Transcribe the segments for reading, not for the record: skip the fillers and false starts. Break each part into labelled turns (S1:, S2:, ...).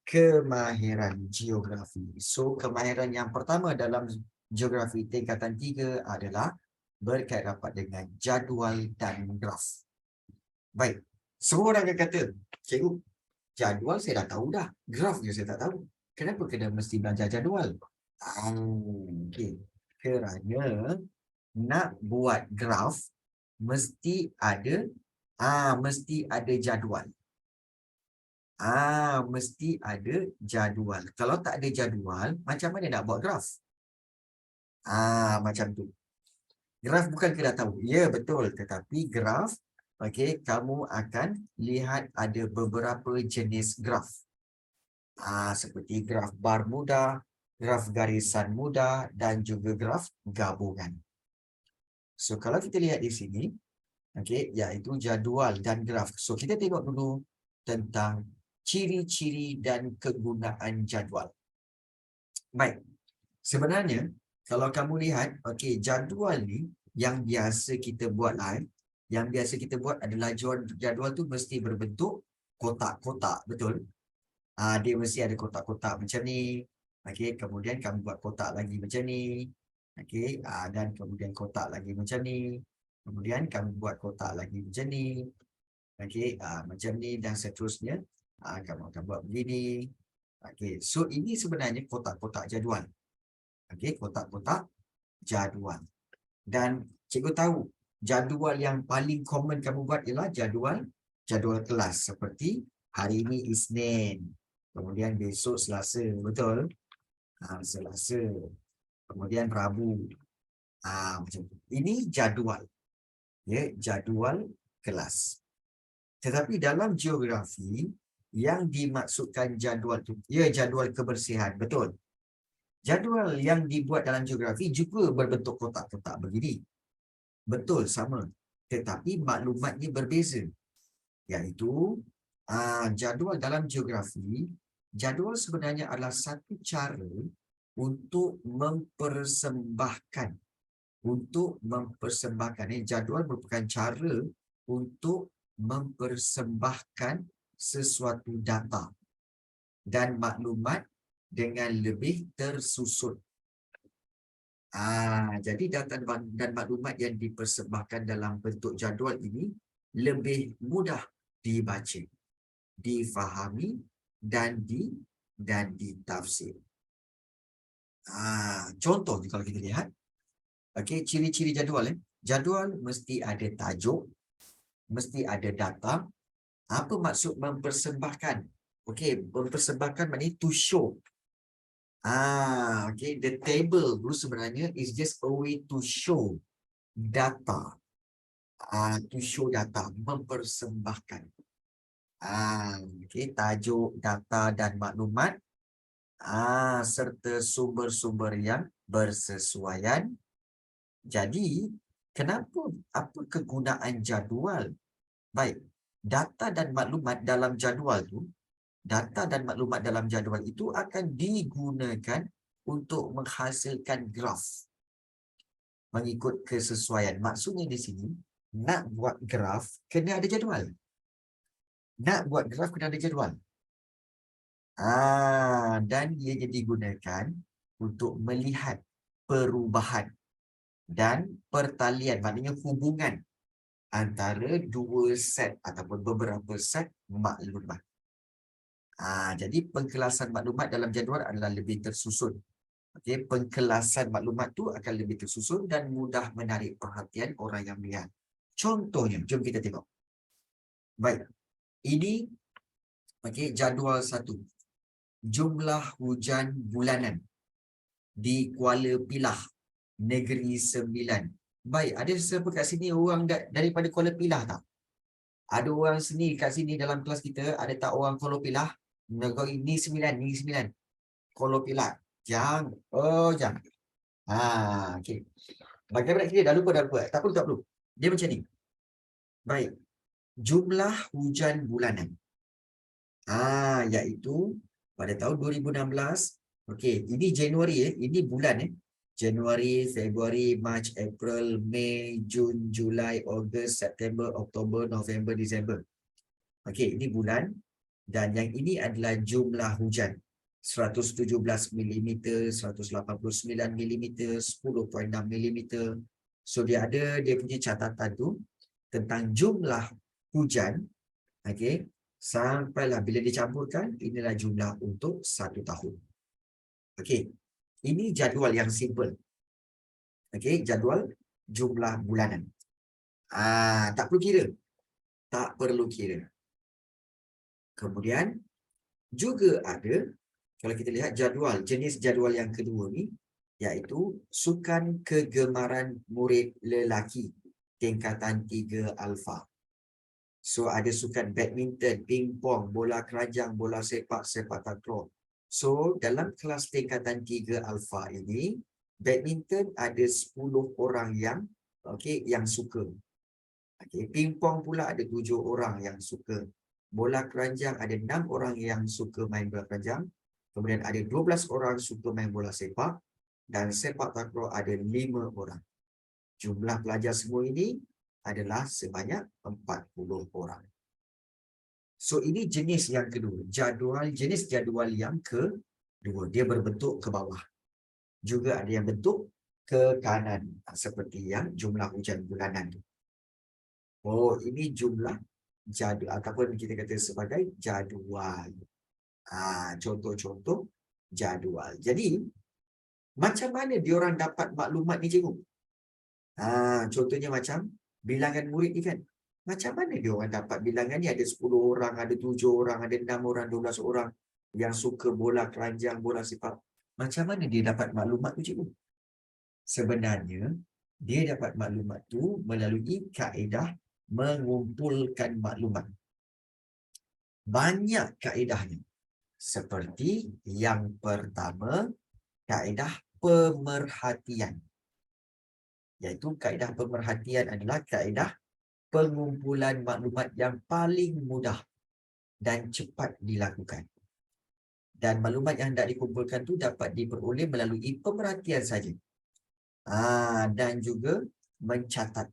S1: kemahiran geografi. So, kemahiran yang pertama dalam geografi tingkatan 3 adalah berkait rapat dengan jadual dan graf. Baik, semua orang akan kata, cikgu, jadual saya dah tahu dah, graf je saya tak tahu. Kenapa kena mesti belajar jadual? Okay. Kerana nak buat graf mesti ada jadual. Mesti ada jadual. Kalau tak ada jadual, macam mana nak buat graf? Macam tu. Graf bukan kita tahu. Ya, betul. Tetapi graf, okey, kamu akan lihat ada beberapa jenis graf. Seperti graf bar mudah, graf garisan mudah dan juga graf gabungan. So, kalau kita lihat di sini, okey, iaitu jadual dan graf. So, kita tengok dulu tentang ciri-ciri dan kegunaan jadual. Baik. Sebenarnya, kalau kamu lihat, okey, jadual ni yang biasa kita buat adalah jadual tu mesti berbentuk kotak-kotak, betul? Dia mesti ada kotak-kotak macam ni. Okey, kemudian kamu buat kotak lagi macam ni. Okey, dan kemudian kotak lagi macam ni. Kemudian kamu buat kotak lagi macam ni. Okey, macam ni dan seterusnya. Kamu akan buat begini. Okey, so ini sebenarnya kotak-kotak jadual. Okey, kotak-kotak jadual. Dan cikgu tahu jadual yang paling common kamu buat ialah jadual kelas seperti hari ini Isnin, kemudian besok Selasa, betul? Selasa, kemudian Rabu. Macam tu. Ini jadual. Ya, jadual kelas. Tetapi dalam geografi yang dimaksudkan jadual tu, ya, jadual kebersihan, betul? Jadual yang dibuat dalam geografi juga berbentuk kotak-kotak begini. Betul, sama. Tetapi maklumatnya berbeza. Iaitu, jadual dalam geografi, jadual sebenarnya adalah satu cara untuk mempersembahkan. Jadual merupakan cara untuk mempersembahkan sesuatu data dan maklumat dengan lebih tersusun. Jadi data dan maklumat yang dipersembahkan dalam bentuk jadual ini lebih mudah dibaca, difahami dan ditafsir. Contohnya kalau kita lihat, okey, ciri-ciri jadual. Jadual mesti ada tajuk, mesti ada data. Apa maksud mempersembahkan? Okey, mempersembahkan maknanya to show. Okay, the table dulu sebenarnya is just a way to show data. To show data, mempersembahkan. Okay, tajuk, data dan maklumat. Serta sumber-sumber yang bersesuaian. Jadi, apa kegunaan jadual? Baik, data dan maklumat dalam jadual itu akan digunakan untuk menghasilkan graf mengikut kesesuaian. Maksudnya di sini, nak buat graf kena ada jadual. Dan ia digunakan untuk melihat perubahan dan pertalian, maknanya hubungan antara dua set ataupun beberapa set maklumat. Jadi pengkelasan maklumat dalam jadual adalah lebih tersusun. Okey, pengkelasan maklumat tu akan lebih tersusun dan mudah menarik perhatian orang yang melihat. Contohnya, jom kita tengok. Baik, ini jadual 1. Jumlah hujan bulanan di Kuala Pilah, Negeri Sembilan. Baik, ada siapa kat sini orang daripada Kuala Pilah tak? Ada orang sini kat sini dalam kelas kita, ada tak orang Kuala Pilah? Negeri Sembilan. Kuala Pilah. Jangan. Okey. Bagaimana kita dah lupa. Tak perlu. Dia macam ni. Baik. Jumlah hujan bulanan. Iaitu pada tahun 2016. Okey, ini Januari ini bulan Januari, Februari, Mac, April, Mei, Jun, Julai, Ogos, September, Oktober, November, Disember. Okey, ini bulan. Dan yang ini adalah jumlah hujan. 117 mm, 189 mm, 10.6 mm. So dia ada dia punya catatan tu tentang jumlah hujan, okey, sampailah bila dicampurkan inilah jumlah untuk 1 tahun. Okey. Ini jadual yang simple. Okey, jadual jumlah bulanan. Tak perlu kira. Tak perlu kira. Kemudian juga ada, kalau kita lihat jadual, jenis jadual yang kedua ni, iaitu sukan kegemaran murid lelaki tingkatan 3 alfa. So ada sukan badminton, pingpong, bola keranjang, bola sepak, sepak takraw. So dalam kelas tingkatan 3 alfa ini, badminton ada 10 orang yang yang suka. Pingpong pula ada 7 orang yang suka. Bola keranjang ada 6 orang yang suka main bola keranjang. Kemudian ada 12 orang suka main bola sepak. Dan sepak takraw ada 5 orang. Jumlah pelajar semua ini adalah sebanyak 40 orang. So ini jenis yang kedua. Jenis jadual yang kedua. Dia berbentuk ke bawah. Juga ada yang bentuk ke kanan. Seperti yang jumlah hujan bulanan. Oh, ini jumlah jadual ataupun kita kata sebagai jadual. Contoh-contoh jadual. Jadi, macam mana diorang dapat maklumat ni, cikgu? Contohnya macam bilangan murid ni kan. Macam mana diorang dapat bilangan ni? Ada 10 orang, ada 7 orang, ada 6 orang, 12 orang yang suka bola keranjang, bola sepak. Macam mana dia dapat maklumat tu, cikgu? Sebenarnya, dia dapat maklumat tu melalui kaedah mengumpulkan maklumat. Banyak kaedahnya. Seperti yang pertama, kaedah pemerhatian. Iaitu kaedah pemerhatian adalah kaedah pengumpulan maklumat yang paling mudah dan cepat dilakukan. Dan maklumat yang hendak dikumpulkan tu dapat diperoleh melalui pemerhatian saja. Dan juga mencatat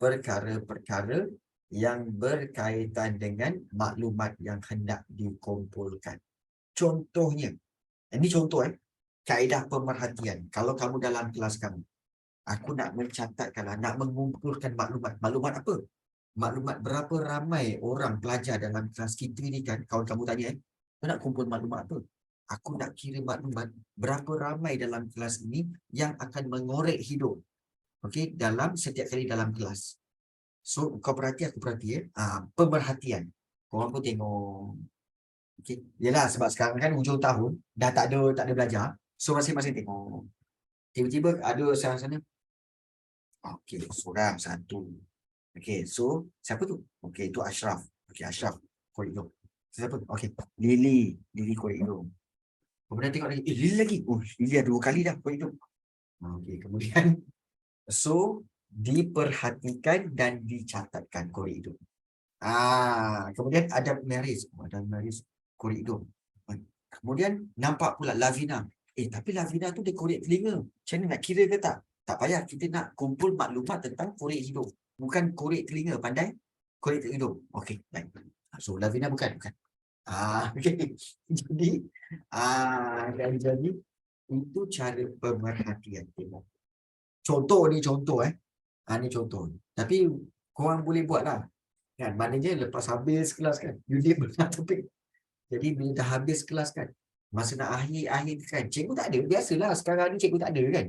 S1: perkara-perkara yang berkaitan dengan maklumat yang hendak dikumpulkan. Contohnya, ini contoh kaedah pemerhatian. Kalau kamu dalam kelas kamu, aku nak mencatatkanlah, nak mengumpulkan maklumat. Maklumat apa? Maklumat berapa ramai orang pelajar dalam kelas kita ni kan, kawan kamu tanya kau nak kumpul maklumat apa? Aku nak kira maklumat berapa ramai dalam kelas ini yang akan mengorek hidup. Okey, dalam setiap kali dalam kelas. So, kau perhati, aku perhati pemerhatian. Korang pun tengok. Okey, yalah sebab sekarang kan hujung tahun, dah tak ada belajar. So, masing-masing tengok. Tiba-tiba ada sana-sana. Okey, seorang, satu. Okey, so, siapa tu? Okey, itu Ashraf. Okey, Ashraf, korek hidung. Siapa? Okey, Lily korek hidung. Kemudian tengok lagi, Lily lagi. Oh, Lily ada 2 kali dah korek hidung. Okey, kemudian, so, diperhatikan dan dicatatkan korek hidung. Kemudian ada Maris. Korek hidung. Kemudian nampak pula Lavina. Tapi Lavina tu dia korek telinga. Macam mana nak kira ke tak? Tak payah, kita nak kumpul maklumat tentang korek hidung. Bukan korek telinga, pandai korek hidung. Okey, baik. So Lavina bukan. Okay. Jadi itu cara pemerhatian. Contoh ni contoh ni contoh. Tapi korang boleh buat lah. Kan, maknanya lepas habis kelas kan, unit topik. Jadi bila dah habis kelas kan, masa nak akhir kan, cikgu tak ada. Biasalah sekarang ni cikgu tak ada kan.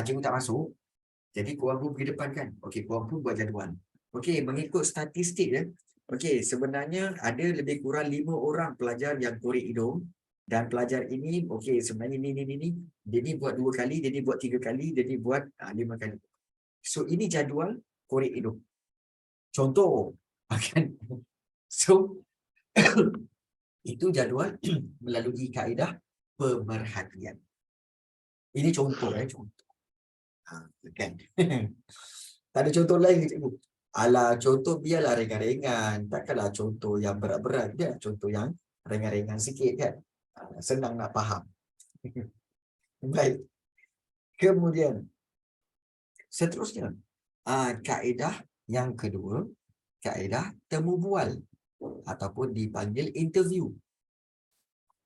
S1: Cikgu tak masuk. Jadi korang pun pergi depan kan. Okey, korang pun buat jadual. Okey, mengikut statistik okey, sebenarnya ada lebih kurang 5 orang pelajar yang korek hidung. Dan pelajar ini, okey, sebenarnya ni. Dia ni buat 2 kali, dia ni buat 3 kali, dia ni buat 5 kali. So, ini jadual korek hidung. Contoh. Kan? So, itu jadual melalui kaedah pemerhatian. Ini contoh. Contoh. Kan? Tak ada contoh lain ke cikgu? Alah, contoh biarlah ringan-ringan. Takkanlah contoh yang berat-berat. Biar contoh yang ringan-ringan sikit kan. Senang nak faham. Baik. Kemudian, seterusnya, kaedah yang kedua, kaedah temu bual. ataupun dipanggil interview.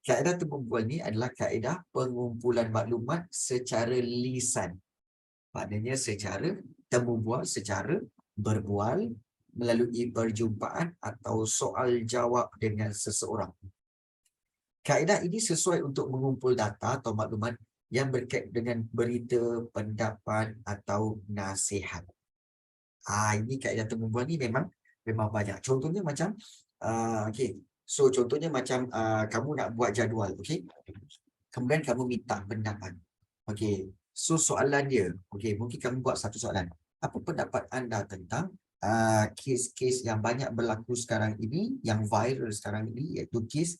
S1: Kaedah temu bual ni adalah kaedah pengumpulan maklumat secara lisan. Maknanya secara temu bual, secara berbual melalui perjumpaan atau soal jawab dengan seseorang. Kaedah ini sesuai untuk mengumpul data atau maklumat yang berkait dengan berita, pendapat atau nasihat. Ini kaedah temu bual ni memang banyak. Contohnya macam okey. So contohnya macam kamu nak buat jadual, okey. Kemudian kamu minta pendapat. Okey. So soalan dia, okey, mungkin kamu buat satu soalan. Apa pendapat anda tentang kes-kes yang banyak berlaku sekarang ini, yang viral sekarang ini, iaitu kes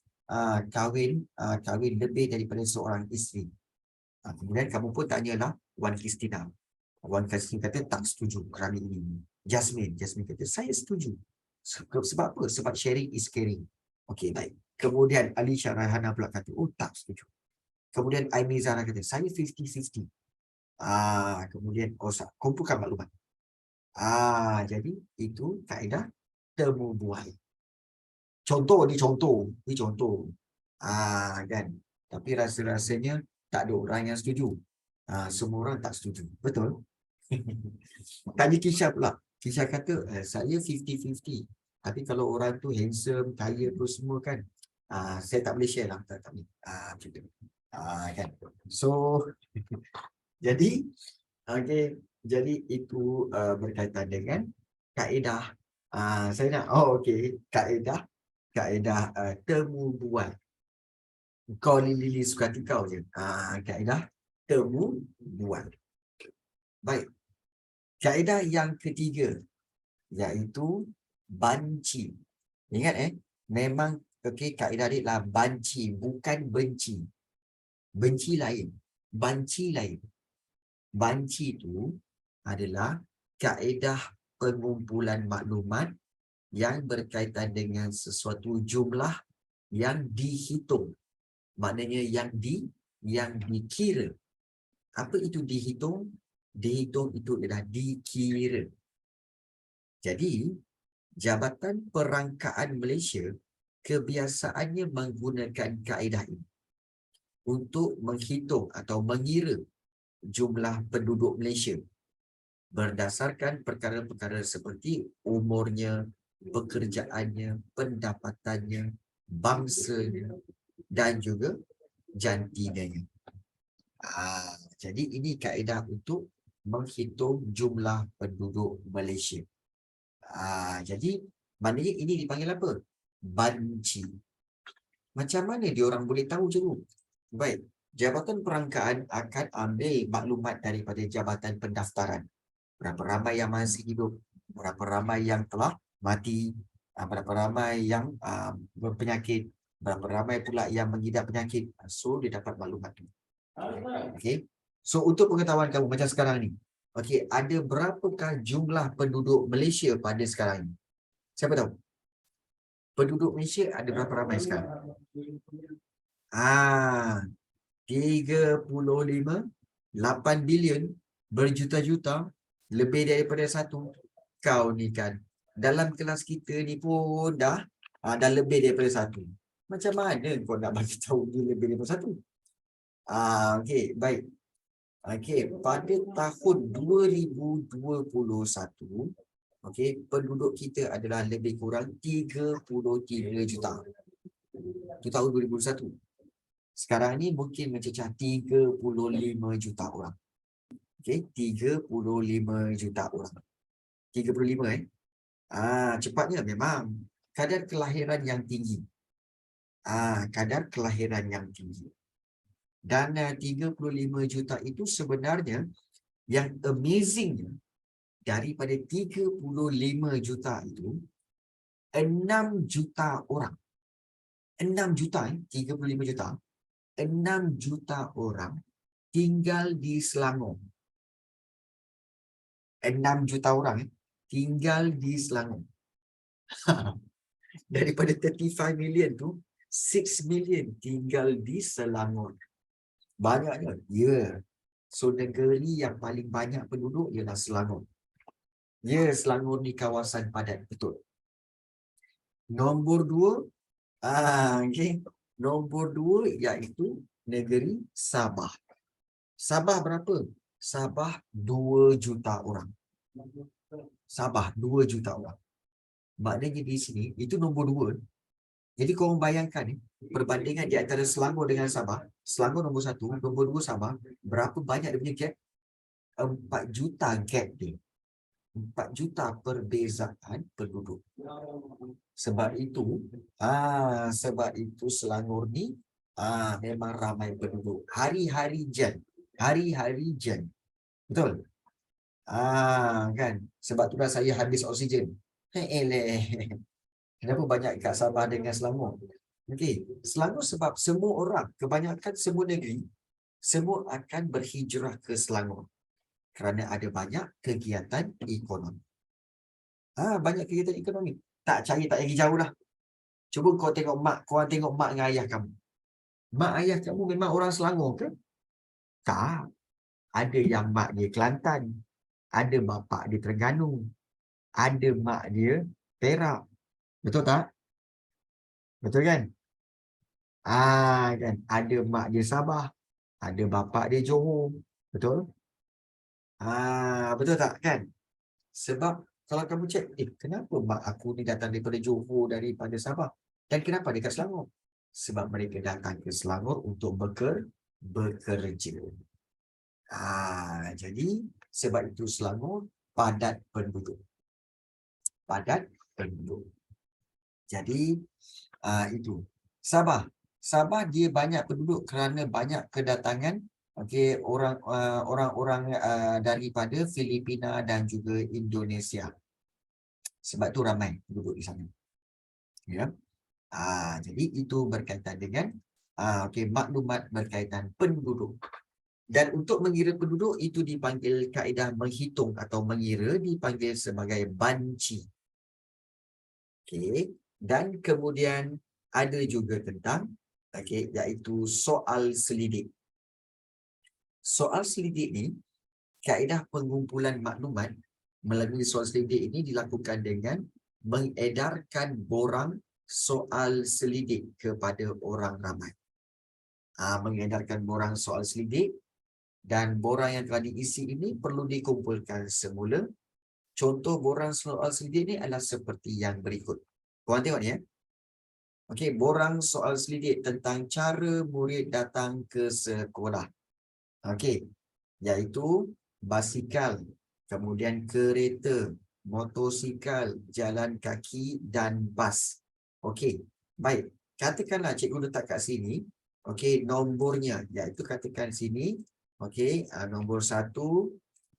S1: kahwin lebih daripada seorang isteri. Kemudian kamu pun tanyalah Wan Kristina. Wan Kristina kata tak setuju kerana ini. Jasmine kata saya setuju. Sebab apa? Sebab sharing is caring. Okey, baik. Kemudian Alisha Rahana pula kata, oh tak setuju. Kemudian Aimi Zara kata, saya 50-50. Kemudian kumpulkan maklumat. Jadi itu kaedah temu bual. Contoh. Kan. Tapi rasa-rasanya tak ada orang yang setuju. Semua orang tak setuju. Betul? Tanya Kisha pula. Kisha kata, saya 50-50. Tapi kalau orang tu handsome, kaya tu semua kan, saya tak boleh share lah. Tak boleh. Macam tu. Kan. So, jadi, okay, jadi itu berkaitan dengan kaedah. Saya nak, kaedah temu bual. Kau lili suka hati kau je. Kaedah temu bual. Baik. Kaedah yang ketiga, iaitu banci. Ingat memang kaedah dia lah banci, bukan benci. Benci lain, banci lain. Banci itu adalah kaedah pengumpulan maklumat yang berkaitan dengan sesuatu jumlah yang dihitung. Maknanya yang dikira. Apa itu dihitung? Dihitung itu adalah dikira. Jadi, Jabatan Perangkaan Malaysia kebiasaannya menggunakan kaedah ini untuk menghitung atau mengira jumlah penduduk Malaysia berdasarkan perkara-perkara seperti umurnya, pekerjaannya, pendapatannya, bangsanya dan juga jantinanya. Jadi ini kaedah untuk menghitung jumlah penduduk Malaysia. Jadi maknanya ini dipanggil apa? Banci. Macam mana diorang boleh tahu je tu? Baik, Jabatan Perangkaan akan ambil maklumat daripada Jabatan Pendaftaran. Berapa ramai yang masih hidup, berapa ramai yang telah mati, berapa ramai yang berpenyakit, berapa ramai pula yang mengidap penyakit. So dia dapat maklumat tu. Okey. So untuk pengetahuan kamu macam sekarang ni. Okey, ada berapakah jumlah penduduk Malaysia pada sekarang ni? Siapa tahu? Penduduk Malaysia ada berapa ramai sekarang? 35, 8 bilion, berjuta-juta, lebih daripada 1. Kau ni kan, dalam kelas kita ni pun dah lebih daripada 1. Macam mana kau nak bagi tahu dia lebih daripada 1? Okey, baik. Okey, pada tahun 2021, okey, penduduk kita adalah lebih kurang 33 juta. Itu tahun 2021. Sekarang ni mungkin mencecah 35 juta orang. Okey, 35 juta orang. 35 cepatnya memang. Kadar kelahiran yang tinggi. Kadar kelahiran yang tinggi. Dan 35 juta itu sebenarnya yang amazingnya, daripada 35 juta itu 6 juta orang. 6 juta 35 juta. 6 juta orang tinggal di Selangor. 6 juta orang tinggal di Selangor. Daripada 35 million tu, 6 million tinggal di Selangor. Banyaknya. Ya. So, negeri yang paling banyak penduduk ialah Selangor. Ya, Selangor ni kawasan padat. Betul. Nombor 2, okey. Nombor 2 iaitu negeri Sabah. Sabah berapa? Sabah 2 juta orang. Sabah 2 juta orang. Maknanya di sini, itu nombor 2. Jadi korang bayangkan perbandingan di antara Selangor dengan Sabah. Selangor nombor 1, nombor 2 Sabah. Berapa banyak dia punya gap? 4 juta gap dia. 4 juta perbezaan penduduk. Sebab itu Selangor ni memang ramai penduduk. Hari-hari jan. Hari-hari jan. Betul? Kan? Sebab tu dah saya habis oksigen. Kenapa banyak kat Sabah dengan Selangor? Okey, Selangor sebab semua orang, kebanyakan semua negeri, semua akan berhijrah ke Selangor. Kerana ada banyak kegiatan ekonomi. Banyak kegiatan ekonomi. Tak cari tak lagi jauh dah. Cuba korang tengok mak dengan ayah kamu. Mak ayah kamu memang orang Selangor ke? Tak. Ada yang mak dia Kelantan. Ada bapa dia Terengganu. Ada mak dia Perak. Betul tak? Betul kan? Kan. Ada mak dia Sabah. Ada bapa dia Johor. Betul? Betul tak kan? Sebab kalau kamu cek, kenapa mak aku ni datang daripada Johor, daripada Sabah? Dan kenapa dia kat Selangor? Sebab mereka datang ke Selangor untuk bekerja. Jadi sebab itu Selangor padat penduduk. Padat penduduk. Jadi itu. Sabah. Sabah dia banyak penduduk kerana banyak kedatangan orang-orang daripada Filipina dan juga Indonesia. Sebab tu ramai penduduk di sana. Ya. Jadi itu berkaitan dengan maklumat berkaitan penduduk. Dan untuk mengira penduduk itu dipanggil kaedah menghitung atau mengira dipanggil sebagai banci. Dan kemudian ada juga tentang iaitu soal selidik. Soal selidik ni kaedah pengumpulan maklumat melalui soal selidik ini dilakukan dengan mengedarkan borang soal selidik kepada orang ramai. Mengedarkan borang soal selidik dan borang yang telah diisi ini perlu dikumpulkan semula. Contoh borang soal selidik ni adalah seperti yang berikut. Korang tengok ni ya. Borang soal selidik tentang cara murid datang ke sekolah. Iaitu basikal, kemudian kereta, motosikal, jalan kaki dan bas. Baik. Katakanlah cikgu letak kat sini, nombornya, iaitu katakan sini, nombor 1,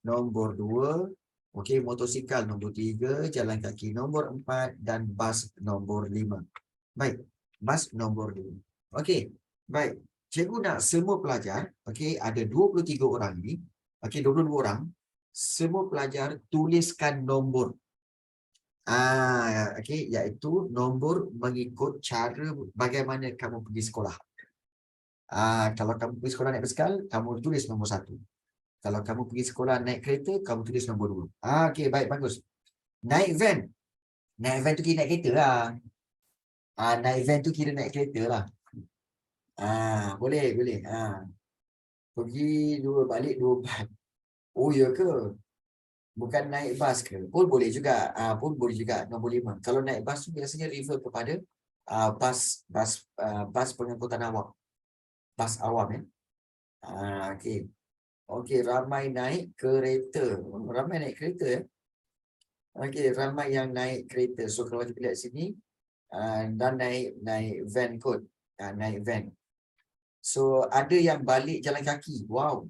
S1: nombor 2, motosikal nombor 3, jalan kaki nombor 4 dan bas nombor 5. Baik, bas nombor 5. Baik. Cikgu nak semua pelajar, ada 23 orang ni, 22 orang, semua pelajar tuliskan nombor. Iaitu nombor mengikut cara bagaimana kamu pergi sekolah. Kalau kamu pergi sekolah naik basikal, kamu tulis nombor 1. Kalau kamu pergi sekolah naik kereta, kamu tulis nombor 2. Baik, bagus. Naik van. Naik van tu kira naik kereta lah. Naik van tu kira naik kereta lah. Boleh. Pergi 2, balik 2 bas. Oh, ya ke? Bukan naik bas ke? Pun boleh juga. Nombor 5. Kalau naik bas tu biasanya refer kepada bas pengangkutan awam. Bas awam ya. Ramai naik kereta. Ramai naik kereta ya. Ramai yang naik kereta. So kalau kita lihat sini, dan naik van kot. Naik van. So ada yang balik jalan kaki. Wow.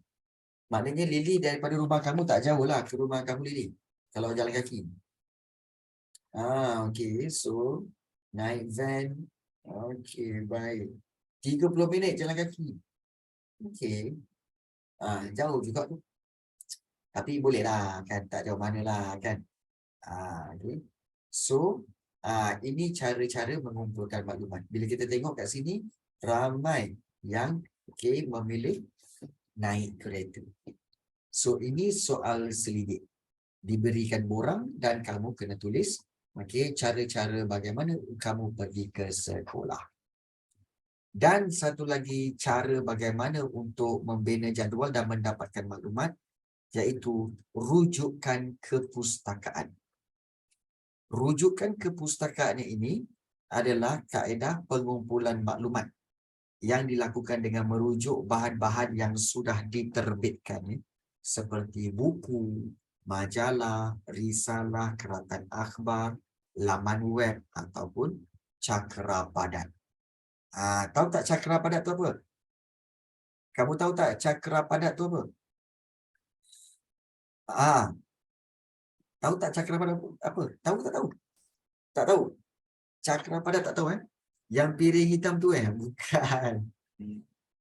S1: Maknanya Lily daripada rumah kamu tak jauh lah ke rumah kamu Lily. Kalau jalan kaki. So naik van. Baik. 30 minit jalan kaki. Jauh juga tu. Tapi boleh lah kan. Tak jauh mana lah kan. So ini cara-cara mengumpulkan maklumat. Bila kita tengok kat sini, ramai yang memilih naik kereta. So ini soal selidik. Diberikan borang dan kamu kena tulis Okey, cara-cara bagaimana kamu pergi ke sekolah. Dan satu lagi cara bagaimana untuk membina jadual dan mendapatkan maklumat, iaitu rujukan kepustakaan. Rujukan kepustakaan ini adalah kaedah pengumpulan maklumat yang dilakukan dengan merujuk bahan-bahan yang sudah diterbitkan seperti buku, majalah, risalah, keratan akhbar, laman web ataupun cakra padat. Tahu tak cakra padat tu apa? Kamu tahu tak cakra padat tu apa? Ah, tahu tak cakra padat apa? Tahu tak tahu? Tak tahu. Cakra padat tak tahu Yang piring hitam tu Bukan.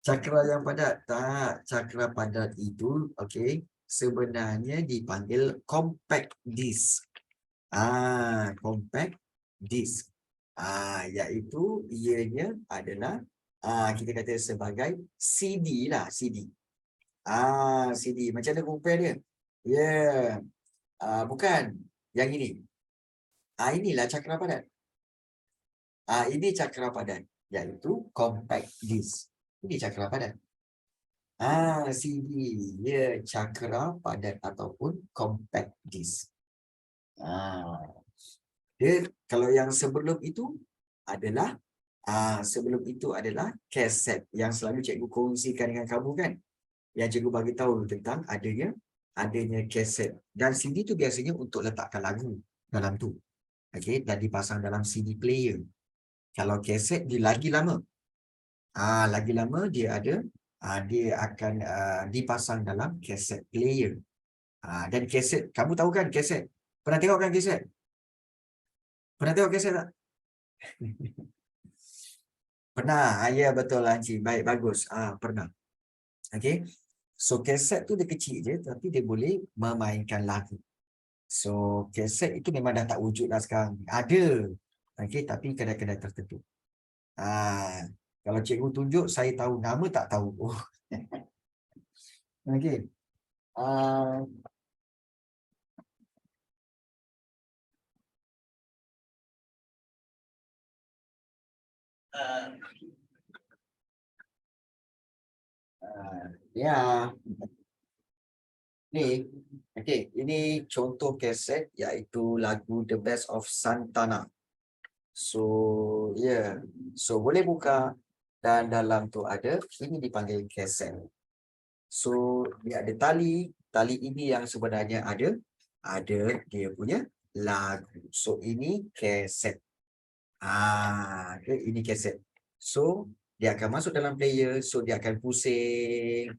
S1: Cakra yang padat. Tak, cakra padat itu okey, sebenarnya dipanggil compact disc. Compact disc. Iaitu ianya adalah kita kata sebagai CD lah, CD. CD. Macam mana compare dia? Bukan. Yang ini. Inilah cakra padat. Ini cakra padat, iaitu compact disc. Ini cakra padat. CD. Cakra padat ataupun compact disc. Dia kalau yang sebelum itu adalah kaset yang selalu cikgu kongsikan dengan kamu kan. Yang cikgu bagi tahu tentang adanya kaset. Dan CD tu biasanya untuk letakkan lagu dalam tu. Okey, dan dipasang dalam CD player. Kalau kaset dia lagi lama. Lagi lama dia akan dipasang dalam kaset player. Dan kaset, kamu tahu kan kaset? Pernah tengok kan kaset? Pernah tengok kaset tak? Pernah. Ya, betul lah Encik. Baik, bagus. Pernah. Okey. So, kaset tu dia kecil je tapi dia boleh memainkan lagu. So, kaset itu memang dah tak wujud lah sekarang. Ada. Okey, tapi kedai-kedai tertentu. Kalau cikgu tunjuk, saya tahu. Nama tak tahu. Okey. Ini contoh kaset iaitu lagu The Best of Santana. So, So, boleh buka dan dalam tu ada, ini dipanggil kaset. So, dia ada tali. Tali ini yang sebenarnya ada dia punya lagu. So, ini kaset. Ini kaset. So, dia akan masuk dalam player. So, dia akan pusing.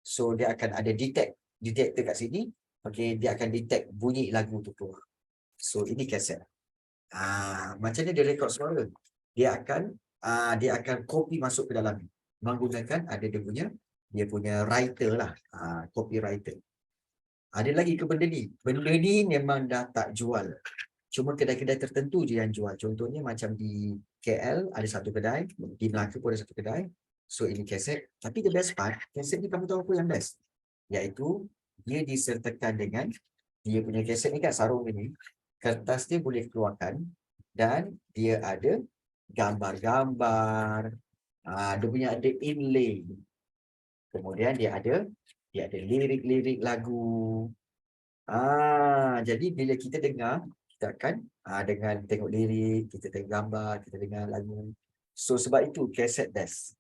S1: So, dia akan ada detector kat sini. Okey, dia akan detect bunyi lagu tu keluar. So, ini kaset. Macam ni dia rekod suara. Dia akan copy masuk ke dalam menggunakan ada dia punya writer lah, copywriter. Ada lagi ke benda ni? Benda ni memang dah tak jual. Cuma kedai-kedai tertentu je yang jual. Contohnya macam di KL ada satu kedai, di Melaka pun ada satu kedai. So ini kaset. Tapi the best part, kaset ni kamu tahu apa yang best? Iaitu dia disertakan dengan dia punya kaset ni kat sarung ini. Kertas dia boleh keluarkan dan dia ada gambar-gambar. Dia punya ada inlay. Kemudian dia ada lirik-lirik lagu. Jadi bila kita dengar, kita akan dengan tengok lirik, kita tengok gambar, kita dengar lagu. So sebab itu kaset best.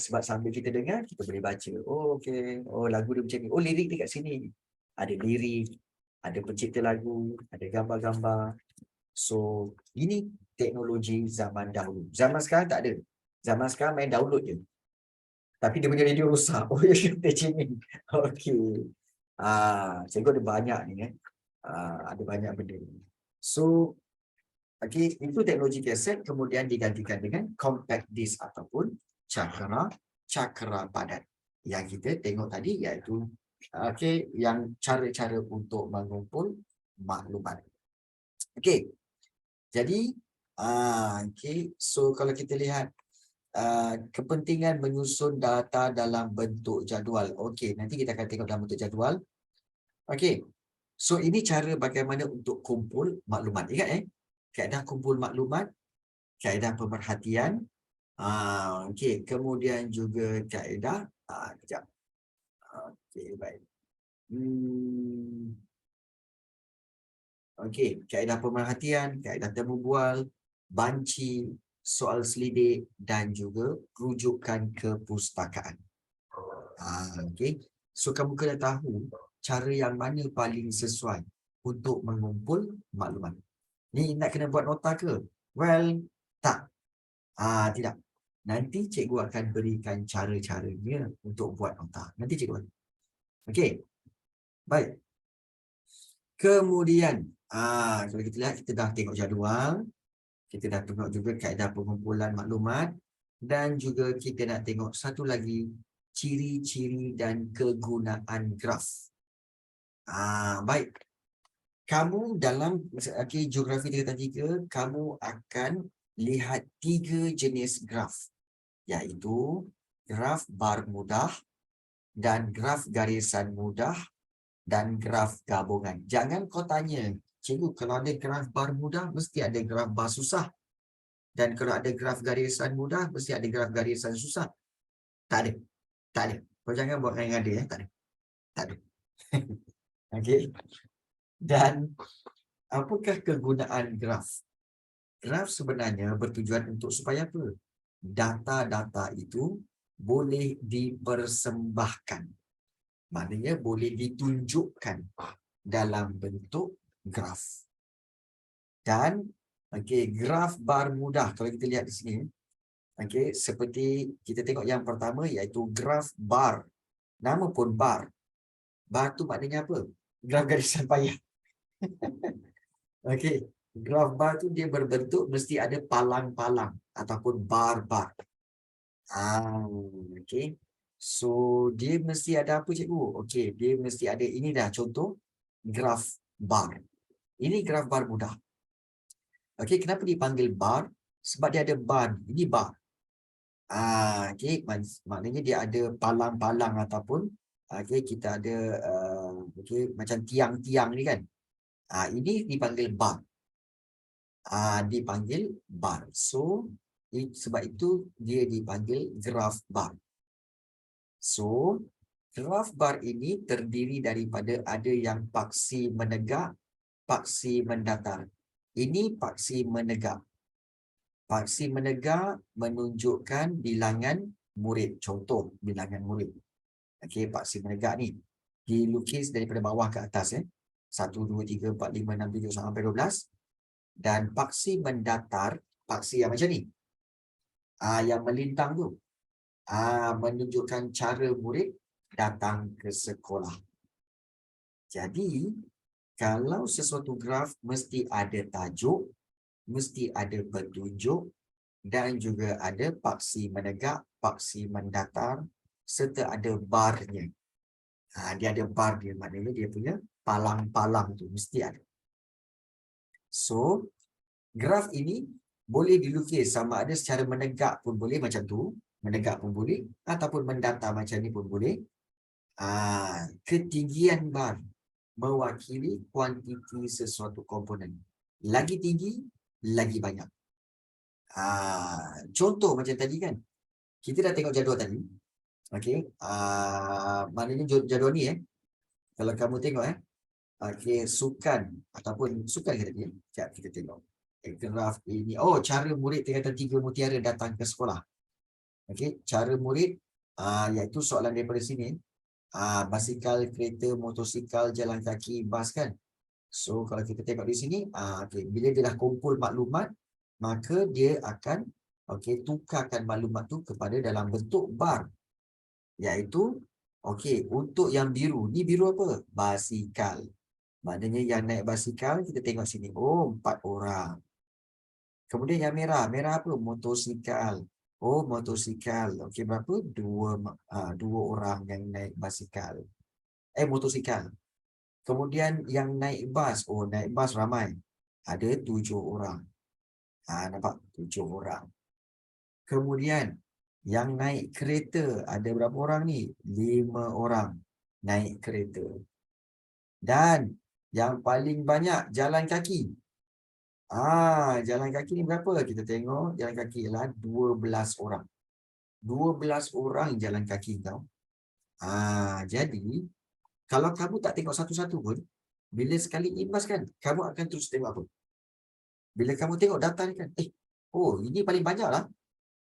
S1: Sebab sambil kita dengar, kita boleh baca. Oh, okey. Oh, lagu dia macam ni. Oh, lirik dia kat sini. Ada lirik, ada pencipta lagu, ada gambar-gambar. So, ini teknologi zaman dahulu. Zaman sekarang tak ada. Zaman sekarang main download je. Tapi dia punya radio rosak. Oh, ya, macam ni. Okey. Cikgu ada banyak ni. Ada banyak benda ni. So, okey, itu teknologi kaset kemudian digantikan dengan compact disc ataupun cakra padat. Yang kita tengok tadi iaitu yang cara-cara untuk mengumpul maklumat. Okey. Jadi, so kalau kita lihat kepentingan menyusun data dalam bentuk jadual. Okey, nanti kita akan tengok dalam bentuk jadual. Okey. So ini cara bagaimana untuk kumpul maklumat. Ingat kaedah kumpul maklumat, kaedah pemerhatian, okey, kemudian juga kaedah kejap. Okey, baik. Okey, kaedah pemerhatian, kaedah temu bual, banci, soal selidik dan juga rujukan kepustakaan. Okey. So kamu kena tahu cara yang mana paling sesuai untuk mengumpul maklumat. Ni nak kena buat nota ke? Well, tak. Tidak. Nanti cikgu akan berikan cara-caranya untuk buat nota. Nanti cikgu bagi. Okey. Baik. Kemudian, kalau kita lihat, kita dah tengok jadual. Kita dah tengok juga kaedah pengumpulan maklumat. Dan juga kita nak tengok satu lagi, ciri-ciri dan kegunaan graf. Baik. Kamu dalam geografi 3x3, kamu akan lihat 3 jenis graf. Iaitu graf bar mudah dan graf garisan mudah dan graf gabungan. Jangan kau tanya, cikgu kalau ada graf bar mudah, mesti ada graf bar susah. Dan kalau ada graf garisan mudah, mesti ada graf garisan susah. Tak ada. Tak ada. Kau jangan buat yang ada. Tak ada. Tak ada. Okey. Dan apakah kegunaan graf? Graf sebenarnya bertujuan untuk supaya apa? Data-data itu boleh dipersembahkan. Maknanya boleh ditunjukkan dalam bentuk graf. Dan graf bar mudah, kalau kita lihat di sini, seperti kita tengok yang pertama iaitu graf bar. Nama pun bar. Bar tu maknanya apa? Graf garisan payah. Graf bar tu dia berbentuk mesti ada palang-palang ataupun bar-bar. So dia mesti ada apa cikgu? Dia mesti ada, ini dah contoh graf bar. Ini graf bar mudah. Kenapa dipanggil bar? Sebab dia ada bar. Ini bar. Maknanya dia ada palang-palang ataupun kita ada macam tiang-tiang ni kan. Ini dipanggil bar. Dipanggil bar. So sebab itu dia dipanggil graf bar. So graf bar ini terdiri daripada ada yang paksi menegak, paksi mendatar. Ini paksi menegak. Paksi menegak menunjukkan bilangan murid. Contoh bilangan murid. Paksi menegak ni dilukis daripada bawah ke atas. 1, 2, 3, 4, 5, 6, 7 sampai 12. Dan paksi mendatar, paksi yang macam ni. Yang melintang tu. Menunjukkan cara murid datang ke sekolah. Jadi, kalau sesuatu graf mesti ada tajuk, mesti ada petunjuk dan juga ada paksi menegak, paksi mendatar serta ada barnya. Dia ada bar dia, maknanya dia punya palang-palang tu mesti ada. So, graf ini boleh dilukis sama ada secara menegak pun boleh macam tu, menegak pun boleh, ataupun mendatar macam ni pun boleh. Ketinggian bar mewakili kuantiti sesuatu komponen. Lagi tinggi, lagi banyak. Contoh macam tadi kan, kita dah tengok jadual tadi. Maknanya jadual ni kalau kamu tengok sukan ataupun sukan kita tadi. Kita tengok graf ini. Cara murid tingkatan 3 mutiara datang ke sekolah. Cara murid iaitu soalan daripada sini. Basikal, kereta, motosikal, jalan kaki, bas kan. So kalau kita tengok di sini, bila dia dah kumpul maklumat, maka dia akan tukarkan maklumat tu kepada dalam bentuk bar. Iaitu untuk yang biru, ni biru apa? Basikal. Maknanya yang naik basikal, kita tengok sini. 4 orang. Kemudian yang merah, merah apa? Motosikal. Motosikal. Berapa? 2 orang yang naik basikal. Motosikal. Kemudian yang naik bas. Naik bas ramai. Ada 7 orang. Nampak? 7 orang. Kemudian yang naik kereta. Ada berapa orang ni? 5 orang naik kereta. Dan Yang paling banyak jalan kaki. Jalan kaki ni berapa? Kita tengok jalan kaki ialah 12 orang. 12 orang jalan kaki kau. Jadi kalau kamu tak tengok satu-satu pun, bila sekali imbas kan, kamu akan terus tengok apa? Bila kamu tengok data ni kan, oh ini paling banyak lah.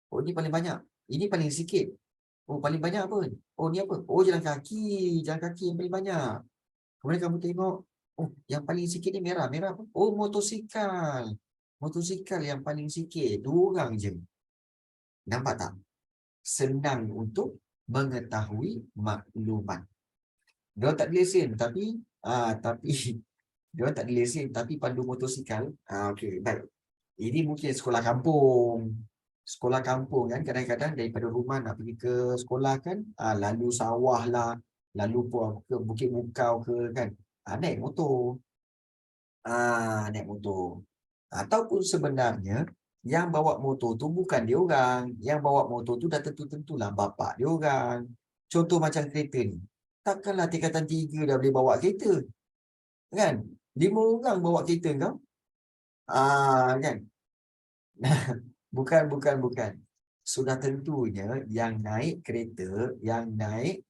S1: Oh ini paling banyak. Ini paling sikit. Oh paling banyak apa? Oh ni apa? Oh jalan kaki. Jalan kaki yang paling banyak. Kemudian kamu tengok, oh yang paling sikit ni merah. Merah apa? Oh motosikal. Motosikal yang paling sikit. 2 orang je. Nampak tak? Senang untuk mengetahui maklumat. Dia tak ada lesen tapi dia tak ada lesen tapi pandu motosikal. Okey, baik. Ini mungkin sekolah kampung. Sekolah kampung kan kadang-kadang daripada rumah nak pergi ke sekolah kan, lalu sawah lah, lalu ke Bukit Mukau ke kan. Naik motor. Naik motor. Ataupun sebenarnya yang bawa motor tu bukan dia orang. Yang bawa motor tu dah tentu-tentulah bapak dia orang. Contoh macam kereta ni. Takkanlah tingkatan 3 dah boleh bawa kereta. Kan? 5 orang bawa kereta kau. Kan? Bukan. Sudah tentunya yang naik kereta, yang naik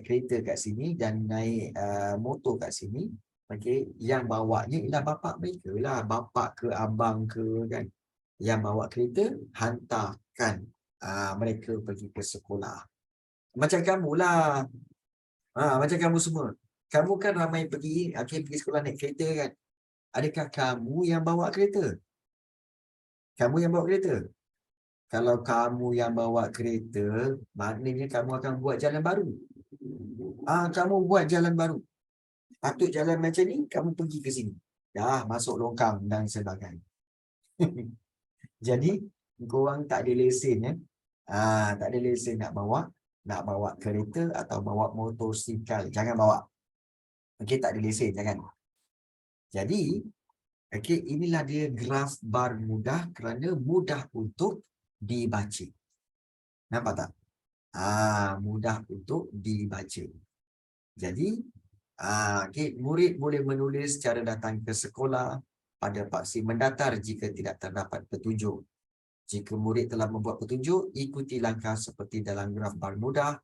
S1: kereta kat sini dan naik motor kat sini, okey, yang bawanya ialah bapak mereka lah, bapak ke abang ke kan. Yang bawa kereta hantarkan mereka pergi ke sekolah. Macam kamulah. Macam kamu semua. Kamu kan ramai pergi sekolah naik kereta kan. Adakah kamu yang bawa kereta? Kamu yang bawa kereta? Kalau kamu yang bawa kereta, maknanya kamu akan buat jalan baru. Kamu buat jalan baru. Patut jalan macam ni, kamu pergi ke sini. Dah masuk longkang dan sebagainya. Jadi, korang tak ada lesen ya. Tak ada lesen nak bawa kereta atau bawa motosikal. Jangan bawa. Okey, tak ada lesen, jangan. Jadi, okey, inilah dia graf bar mudah kerana mudah untuk dibaca. Nampak tak? Mudah untuk dibaca. Jadi, okey, murid boleh menulis cara datang ke sekolah pada paksi mendatar jika tidak terdapat petunjuk. Jika murid telah membuat petunjuk, ikuti langkah seperti dalam graf bar mudah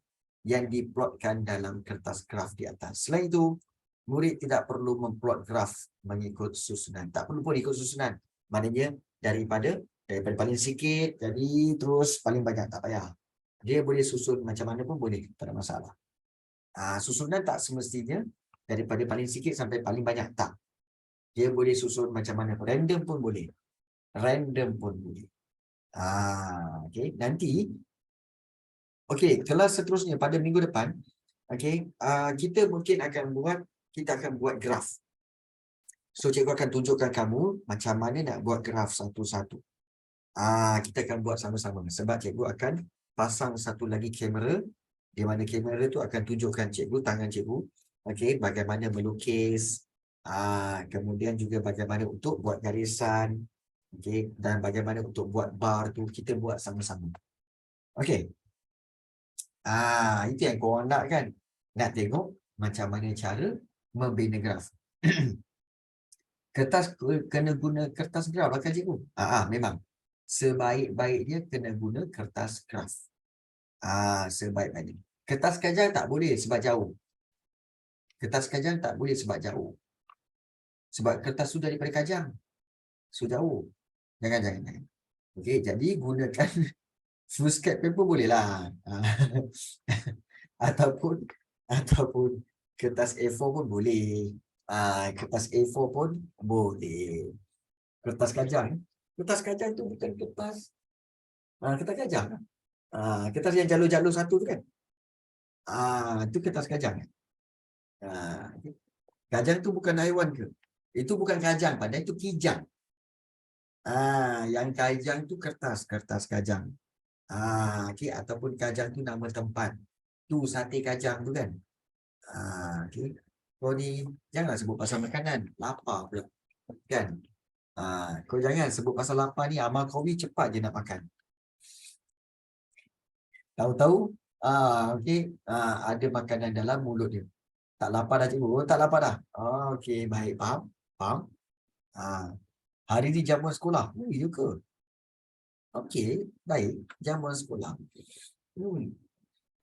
S1: yang diplotkan dalam kertas graf di atas. Selain itu, murid tidak perlu memplot graf mengikut susunan. Tak perlu pun ikut susunan. Maknanya daripada paling sikit jadi terus paling banyak, tak payah. Dia boleh susun macam mana pun boleh, tak ada masalah. Susunan tak semestinya daripada paling sikit sampai paling banyak, tak. Dia boleh susun macam mana pun. Random pun boleh. Okey, nanti kelas seterusnya pada minggu depan, kita mungkin akan buat graf. So cikgu akan tunjukkan kamu macam mana nak buat graf satu-satu. Kita akan buat sama-sama sebab cikgu akan pasang satu lagi kamera, di mana kamera tu akan tunjukkan cikgu, tangan cikgu, bagaimana melukis, kemudian juga bagaimana untuk buat garisan, dan bagaimana untuk buat bar tu kita buat sama-sama. Itu yang korang nak kan? Nak tengok macam mana cara membina graf. Kena guna kertas graf lah kan cikgu? Memang. Sebaik-baiknya kena guna kertas graf. Sebaik-baiknya. Kertas kajang tak boleh sebab jauh. Kertas kajang tak boleh sebab jauh. Sebab kertas tu daripada kajang. So jauh. Jangan. Okey, jadi gunakan foolscap paper boleh lah. Ataupun kertas A4 pun boleh. Kertas A4 pun boleh. Kertas kajang. Kertas kajang tu bukan kertas. Kertas kajang. Kertas yang jalur-jalur satu tu kan. Itu kertas kajang. Kajang tu bukan haiwan ke? Itu bukan kajang, padahal itu kijang. Yang kajang tu kertas kajang. Ataupun kajang tu nama tempat. Tu sate kajang tu kan. Kau ni jangan sebut pasal makanan, lapar pula. Kan? Kau jangan sebut pasal lapar ni, Amal Qawi cepat je nak makan. Tahu-tahu ada makanan dalam mulut dia. Tak lapar dah cikgu. Oh, tak lapar dah. Oh, okey, baik. Faham? Faham? Hari ni jamuan sekolah. Oh, ya ke? Okey, baik. Jamuan sekolah.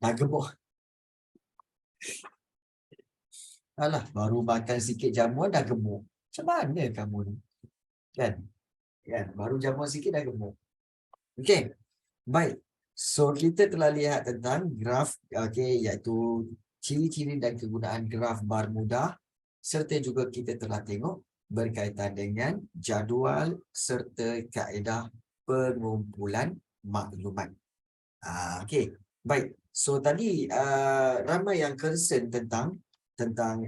S1: Dah gemuk. Alah, baru makan sikit jamuan dah gemuk. Macam mana kamu ni? Kan? Baru jamuan sikit dah gemuk. Okey. Baik. So, kita telah lihat tentang graf, iaitu ciri-ciri dan kegunaan graf bar mudah, serta juga kita telah tengok berkaitan dengan jadual serta kaedah pengumpulan maklumat. Okey. Baik. So, tadi ramai yang concern tentang